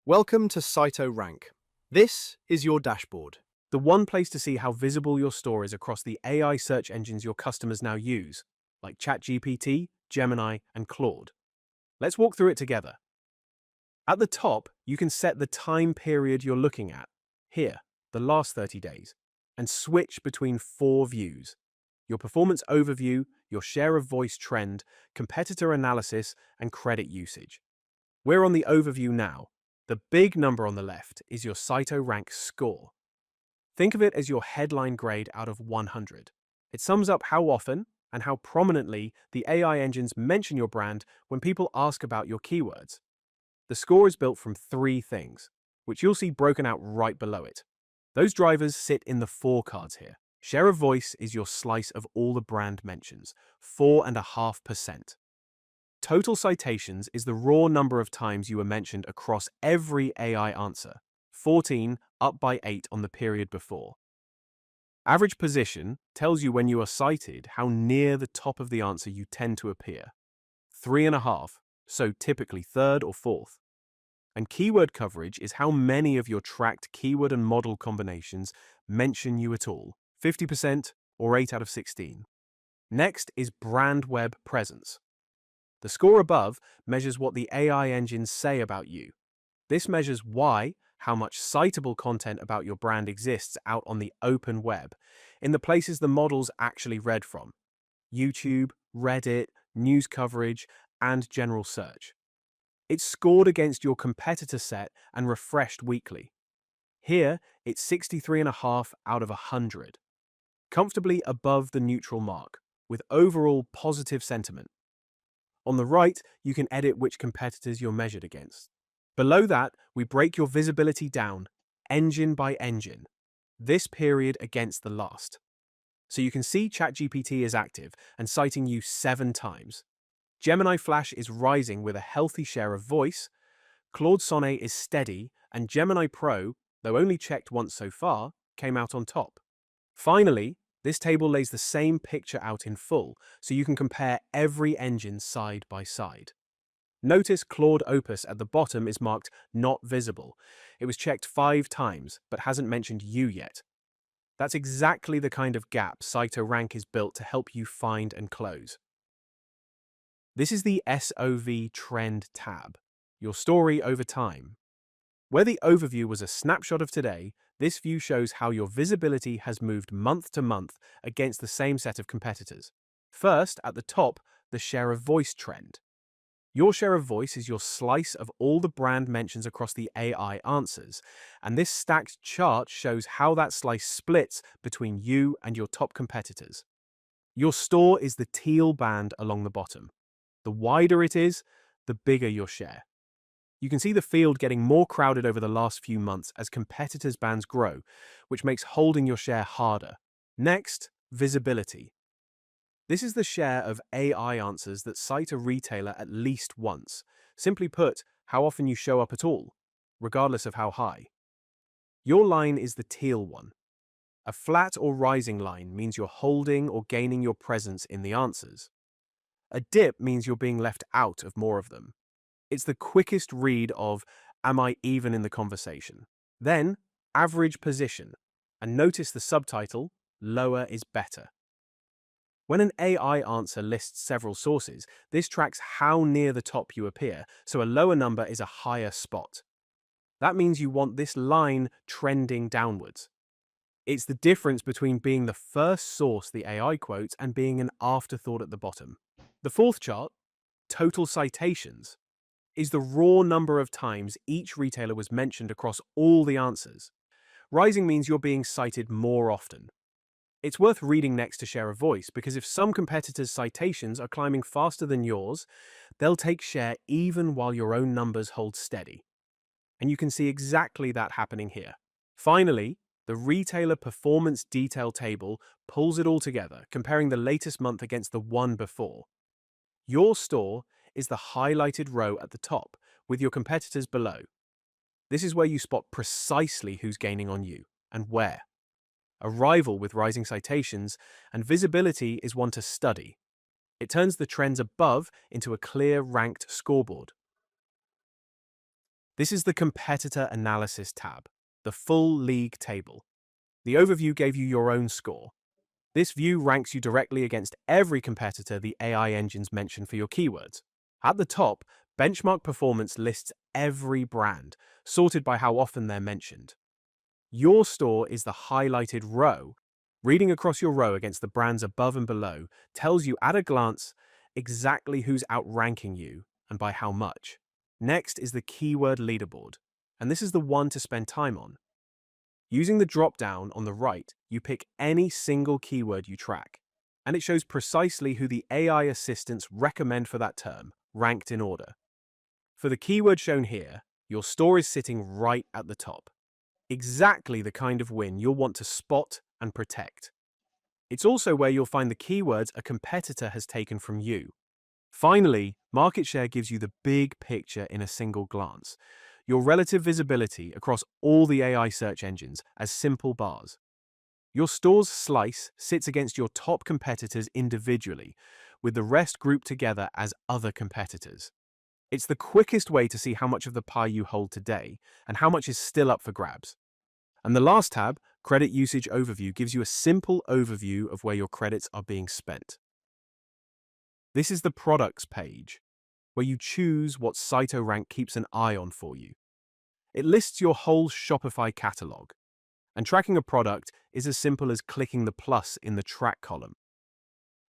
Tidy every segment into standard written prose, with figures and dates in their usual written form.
Welcome to CitoRank. This is your dashboard, the one place to see how visible your store is across the AI search engines your customers now use, like ChatGPT, Gemini, and Claude. Let's walk through it together. At the top, you can set the time period you're looking at, here, the last 30 days, and switch between four views: your performance overview, your share of voice trend, competitor analysis, and credit usage. We're on the overview now. The big number on the left is your CitoRank Score. Think of it as your headline grade out of 100. It sums up how often and how prominently the AI engines mention your brand when people ask about your keywords. The score is built from three things, which you'll see broken out right below it. Those drivers sit in the four cards here. Share of voice is your slice of all the brand mentions, 4.5%. Total citations is the raw number of times you were mentioned across every AI answer, 14, up by 8 on the period before. Average position tells you when you are cited how near the top of the answer you tend to appear, 3.5, so typically third or fourth. And keyword coverage is how many of your tracked keyword and model combinations mention you at all, 50% or 8 out of 16. Next is brand web presence. The score above measures what the AI engines say about you. This measures why, how much citable content about your brand exists out on the open web, in the places the models actually read from: YouTube, Reddit, news coverage, and general search. It's scored against your competitor set and refreshed weekly. Here, it's 63.5 out of 100, comfortably above the neutral mark, with overall positive sentiment. On the right, you can edit which competitors you're measured against. Below that, we break your visibility down, engine by engine, this period against the last. So you can see ChatGPT is active and citing you 7 times. Gemini Flash is rising with a healthy share of voice, Claude Sonnet is steady, and Gemini Pro, though only checked once so far, came out on top. Finally, this table lays the same picture out in full, so you can compare every engine side by side. Notice Claude Opus at the bottom is marked not visible. It was checked 5 times, but hasn't mentioned you yet. That's exactly the kind of gap CitoRank is built to help you find and close. This is the SOV Trend tab, your story over time. Where the overview was a snapshot of today, this view shows how your visibility has moved month to month against the same set of competitors. First, at the top, the share of voice trend. Your share of voice is your slice of all the brand mentions across the AI answers, and this stacked chart shows how that slice splits between you and your top competitors. Your store is the teal band along the bottom. The wider it is, the bigger your share. You can see the field getting more crowded over the last few months as competitors' bands grow, which makes holding your share harder. Next, visibility. This is the share of AI answers that cite a retailer at least once. Simply put, how often you show up at all, regardless of how high. Your line is the teal one. A flat or rising line means you're holding or gaining your presence in the answers. A dip means you're being left out of more of them. It's the quickest read of, am I even in the conversation? Then, average position. And notice the subtitle, lower is better. When an AI answer lists several sources, this tracks how near the top you appear, so a lower number is a higher spot. That means you want this line trending downwards. It's the difference between being the first source the AI quotes and being an afterthought at the bottom. The fourth chart, total citations, is the raw number of times each retailer was mentioned across all the answers. Rising means you're being cited more often. It's worth reading next to share of voice because if some competitors' citations are climbing faster than yours, they'll take share even while your own numbers hold steady. And you can see exactly that happening here. Finally, the retailer performance detail table pulls it all together, comparing the latest month against the one before. Your store is the highlighted row at the top, with your competitors below. This is where you spot precisely who's gaining on you, and where. A rival with rising citations, and visibility is one to study. It turns the trends above into a clear ranked scoreboard. This is the Competitor Analysis tab, the full league table. The overview gave you your own score. This view ranks you directly against every competitor the AI engines mention for your keywords. At the top, Benchmark Performance lists every brand, sorted by how often they're mentioned. Your store is the highlighted row. Reading across your row against the brands above and below tells you at a glance exactly who's outranking you and by how much. Next is the keyword leaderboard, and this is the one to spend time on. Using the drop-down on the right, you pick any single keyword you track, and it shows precisely who the AI assistants recommend for that term, ranked in order. For the keyword shown here, your store is sitting right at the top. Exactly the kind of win you'll want to spot and protect. It's also where you'll find the keywords a competitor has taken from you. Finally, market share gives you the big picture in a single glance. Your relative visibility across all the AI search engines as simple bars. Your store's slice sits against your top competitors individually, with the rest grouped together as other competitors. It's the quickest way to see how much of the pie you hold today and how much is still up for grabs. And the last tab, Credit Usage Overview, gives you a simple overview of where your credits are being spent. This is the Products page, where you choose what CitoRank keeps an eye on for you. It lists your whole Shopify catalog, and tracking a product is as simple as clicking the plus in the Track column.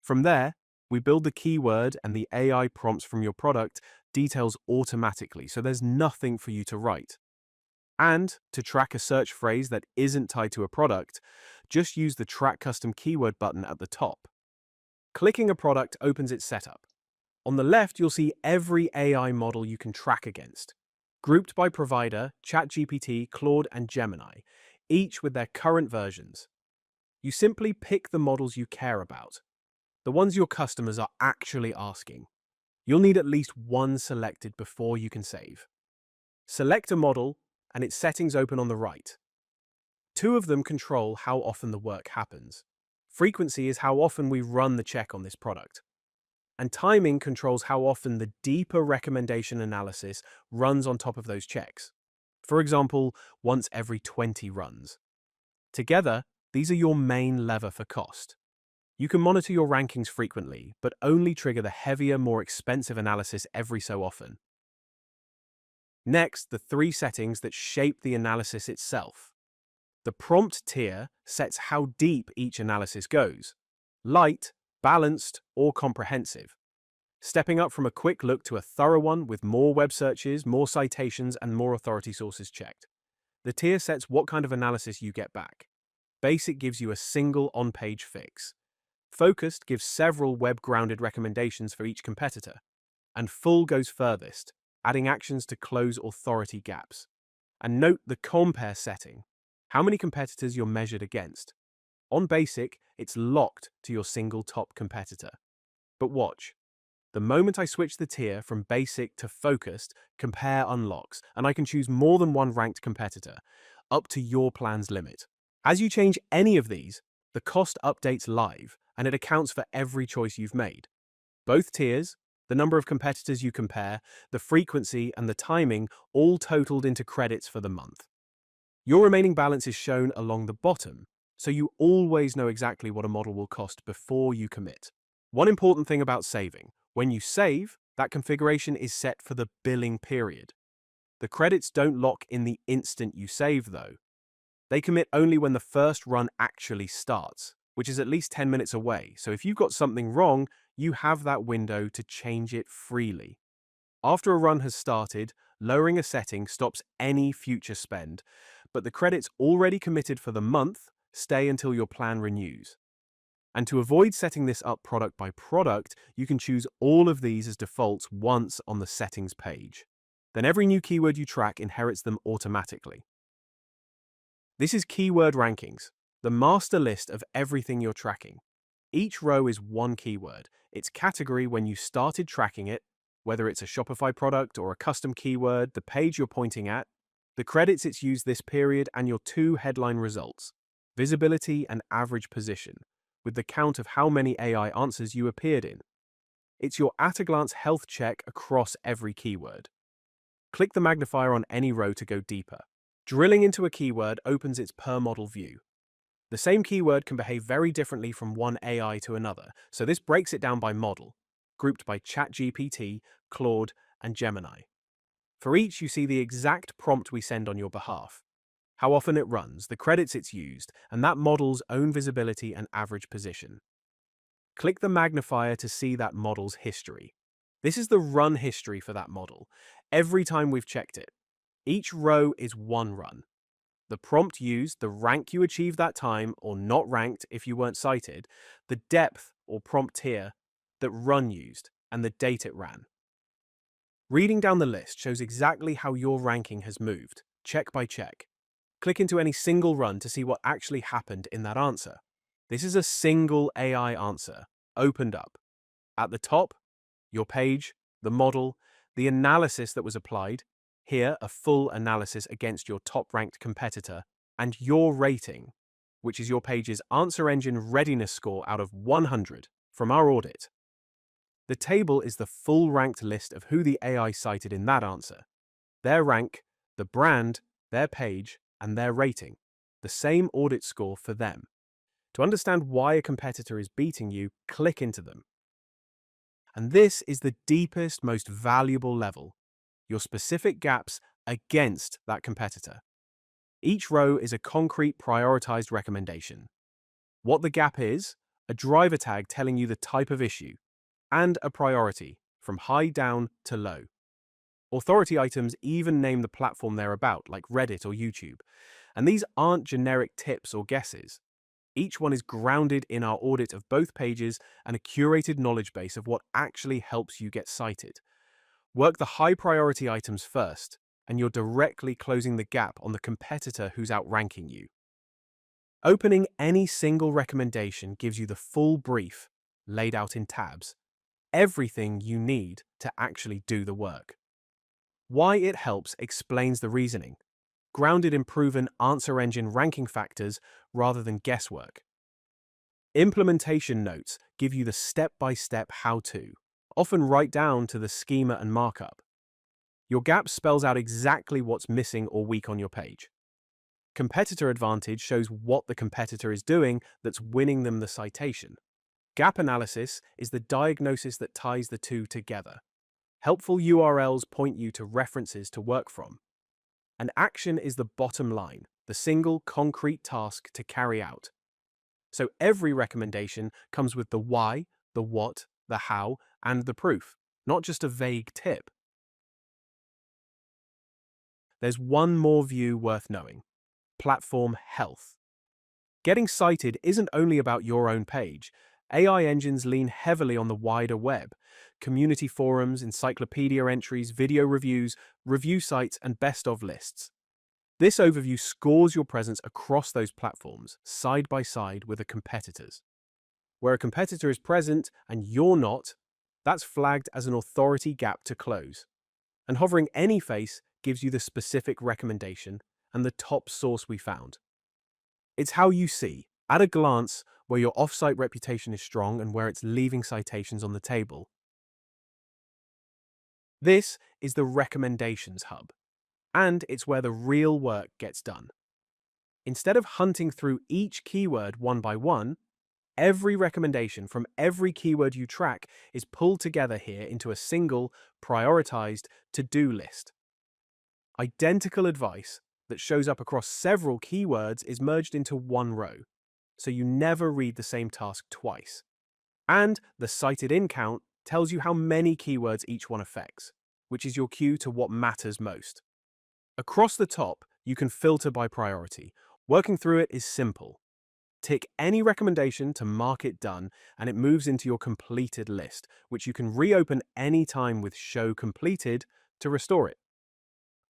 From there, we build the keyword and the AI prompts from your product details automatically, so there's nothing for you to write. And to track a search phrase that isn't tied to a product, just use the Track Custom Keyword button at the top. Clicking a product opens its setup. On the left, you'll see every AI model you can track against, grouped by provider, ChatGPT, Claude and Gemini, each with their current versions. You simply pick the models you care about, the ones your customers are actually asking. You'll need at least one selected before you can save. Select a model, and its settings open on the right. Two of them control how often the work happens. Frequency is how often we run the check on this product. And timing controls how often the deeper recommendation analysis runs on top of those checks. For example, once every 20 runs. Together, these are your main lever for cost. You can monitor your rankings frequently, but only trigger the heavier, more expensive analysis every so often. Next, the three settings that shape the analysis itself. The prompt tier sets how deep each analysis goes: light, balanced, or comprehensive. Stepping up from a quick look to a thorough one with more web searches, more citations, and more authority sources checked. The tier sets what kind of analysis you get back. Basic gives you a single on-page fix. Focused gives several web-grounded recommendations for each competitor. And full goes furthest, adding actions to close authority gaps. And note the compare setting, how many competitors you're measured against. On Basic, it's locked to your single top competitor. But watch. The moment I switch the tier from Basic to Focused, Compare unlocks, and I can choose more than one ranked competitor, up to your plan's limit. As you change any of these, the cost updates live, and it accounts for every choice you've made. Both tiers, the number of competitors you compare, the frequency, and the timing all totaled into credits for the month. Your remaining balance is shown along the bottom, so you always know exactly what a model will cost before you commit. One important thing about saving: when you save, that configuration is set for the billing period. The credits don't lock in the instant you save, though. They commit only when the first run actually starts, which is at least 10 minutes away, so if you've got something wrong, you have that window to change it freely. After a run has started, lowering a setting stops any future spend, but the credits already committed for the month stay until your plan renews. And to avoid setting this up product by product, you can choose all of these as defaults once on the settings page. Then every new keyword you track inherits them automatically. This is Keyword Rankings, the master list of everything you're tracking. Each row is one keyword, its category when you started tracking it, whether it's a Shopify product or a custom keyword, the page you're pointing at, the credits it's used this period, and your two headline results, visibility and average position, with the count of how many AI answers you appeared in. It's your at-a-glance health check across every keyword. Click the magnifier on any row to go deeper. Drilling into a keyword opens its per model view. The same keyword can behave very differently from one AI to another, so this breaks it down by model, grouped by ChatGPT, Claude, and Gemini. For each, you see the exact prompt we send on your behalf, how often it runs, the credits it's used, and that model's own visibility and average position. Click the magnifier to see that model's history. This is the run history for that model, every time we've checked it. Each row is one run. The prompt used, the rank you achieved that time, or not ranked if you weren't cited, the depth or prompt tier that run used, and the date it ran. Reading down the list shows exactly how your ranking has moved, check by check. Click into any single run to see what actually happened in that answer. This is a single AI answer, opened up. At the top, your page, the model, the analysis that was applied, here a full analysis against your top-ranked competitor, and your rating, which is your page's answer engine readiness score out of 100 from our audit. The table is the full ranked list of who the AI cited in that answer, their rank, the brand, their page, and their rating, the same audit score for them. To understand why a competitor is beating you, click into them. And this is the deepest, most valuable level, your specific gaps against that competitor. Each row is a concrete prioritized recommendation. What the gap is, a driver tag telling you the type of issue, and a priority, from high down to low. Authority items even name the platform they're about, like Reddit or YouTube. And these aren't generic tips or guesses. Each one is grounded in our audit of both pages and a curated knowledge base of what actually helps you get cited. Work the high priority items first, and you're directly closing the gap on the competitor who's outranking you. Opening any single recommendation gives you the full brief, laid out in tabs. Everything you need to actually do the work. Why it helps explains the reasoning, grounded in proven answer engine ranking factors rather than guesswork. Implementation notes give you the step-by-step how-to, often right down to the schema and markup. Your gap spells out exactly what's missing or weak on your page. Competitor advantage shows what the competitor is doing that's winning them the citation. Gap analysis is the diagnosis that ties the two together. Helpful URLs point you to references to work from. And action is the bottom line, the single concrete task to carry out. So every recommendation comes with the why, the what, the how, and the proof, not just a vague tip. There's one more view worth knowing: platform health. Getting cited isn't only about your own page. AI engines lean heavily on the wider web. Community forums, encyclopedia entries, video reviews, review sites, and best-of lists. This overview scores your presence across those platforms, side by side with a competitor's. Where a competitor is present and you're not, that's flagged as an authority gap to close. And hovering any face gives you the specific recommendation and the top source we found. It's how you see, at a glance, where your offsite reputation is strong and where it's leaving citations on the table. This is the recommendations hub, and it's where the real work gets done. Instead of hunting through each keyword one by one, every recommendation from every keyword you track is pulled together here into a single, prioritized to-do list. Identical advice that shows up across several keywords is merged into one row, so you never read the same task twice. And the cited in count tells you how many keywords each one affects, which is your cue to what matters most. Across the top, you can filter by priority. Working through it is simple. Tick any recommendation to mark it done, and it moves into your completed list, which you can reopen anytime with Show Completed to restore it.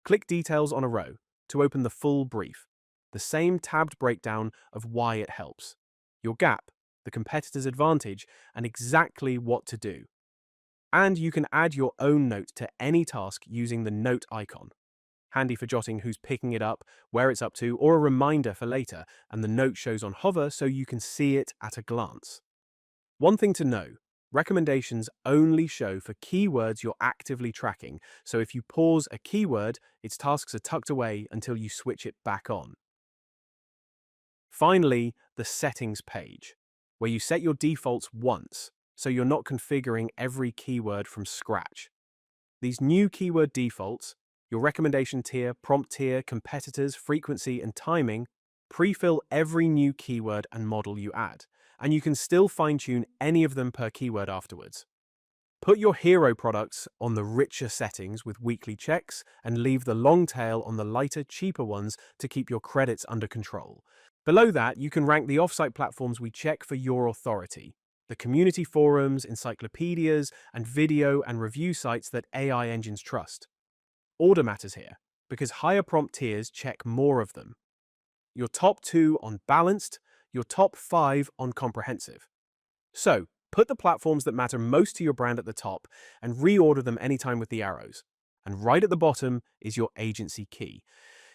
Click Details on a row to open the full brief, the same tabbed breakdown of why it helps, your gap, the competitor's advantage, and exactly what to do. And you can add your own note to any task using the note icon. Handy for jotting who's picking it up, where it's up to, or a reminder for later, and the note shows on hover so you can see it at a glance. One thing to know, Recommendations only show for keywords you're actively tracking, so if you pause a keyword, its tasks are tucked away until you switch it back on. Finally, the settings page, where you set your defaults once, so you're not configuring every keyword from scratch. These new keyword defaults, your recommendation tier, prompt tier, competitors, frequency, and timing, pre-fill every new keyword and model you add, and you can still fine-tune any of them per keyword afterwards. Put your hero products on the richer settings with weekly checks and leave the long tail on the lighter, cheaper ones to keep your credits under control. Below that, you can rank the offsite platforms we check for your authority. The community forums, encyclopedias, and video and review sites that AI engines trust. Order matters here, because higher prompt tiers check more of them. Your top 2 on balanced, your top 5 on comprehensive. So, put the platforms that matter most to your brand at the top and reorder them anytime with the arrows. And right at the bottom is your agency key.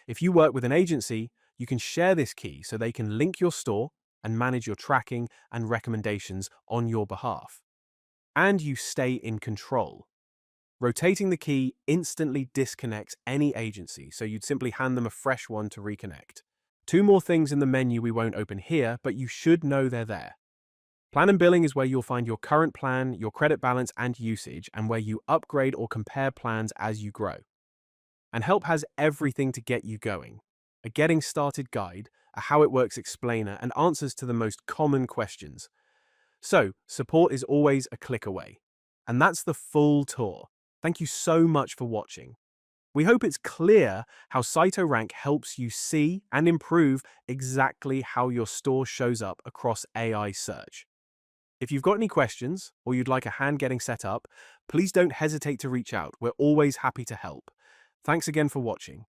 If you work with an agency, you can share this key so they can link your store and manage your tracking and recommendations on your behalf. And you stay in control. Rotating the key instantly disconnects any agency, so you'd simply hand them a fresh one to reconnect. 2 more things in the menu we won't open here, but you should know they're there. Plan and billing is where you'll find your current plan, your credit balance, and usage, and where you upgrade or compare plans as you grow. And help has everything to get you going. A getting started guide, a how it works explainer, and answers to the most common questions. So, support is always a click away. And that's the full tour. Thank you so much for watching. We hope it's clear how CitoRank helps you see and improve exactly how your store shows up across AI search. If you've got any questions or you'd like a hand getting set up, please don't hesitate to reach out. We're always happy to help. Thanks again for watching.